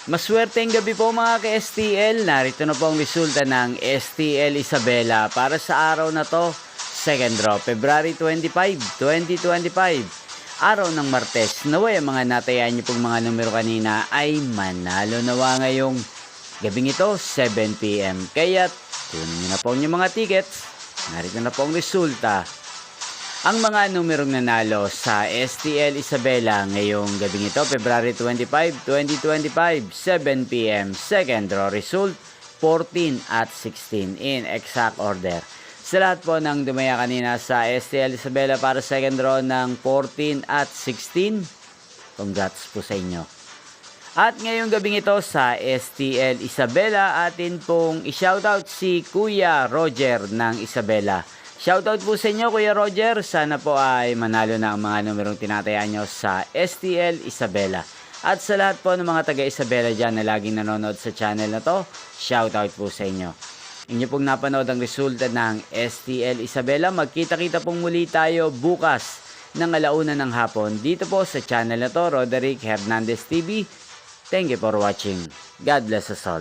Maswerteng gabi po mga ka-STL. Narito na po ang resulta ng STL Isabela para sa araw na to. Second draw, February 25, 2025. Araw ng Martes. Naway ang mga natayaan niyo pong mga numero kanina ay manalo nawa ngayong gabing ito, 7 PM. Kaya kunin niyo na po ang mga tickets. Narito na po ang resulta. Ang mga numerong nanalo sa STL Isabela ngayong gabing ito, February 25, 2025, 7 PM. Second draw result, 14 at 16 in exact order. Sa lahat po ng dumaya kanina sa STL Isabela para second draw ng 14 at 16, congrats po sa inyo. At ngayong gabing ito sa STL Isabela, atin pong i-shoutout si Kuya Roger ng Isabela. Shoutout po sa inyo, Kuya Roger. Sana po ay manalo na ang mga numerong tinatayaan nyo sa STL Isabela. At sa lahat po ng mga taga-Isabela dyan na laging nanonood sa channel na to, shoutout po sa inyo. Inyo pong napanood ang resulta ng STL Isabela. Magkita-kita pong muli tayo bukas ng 1:00 ng hapon dito po sa channel na to, Roderick Hernandez TV. Thank you for watching. God bless us all.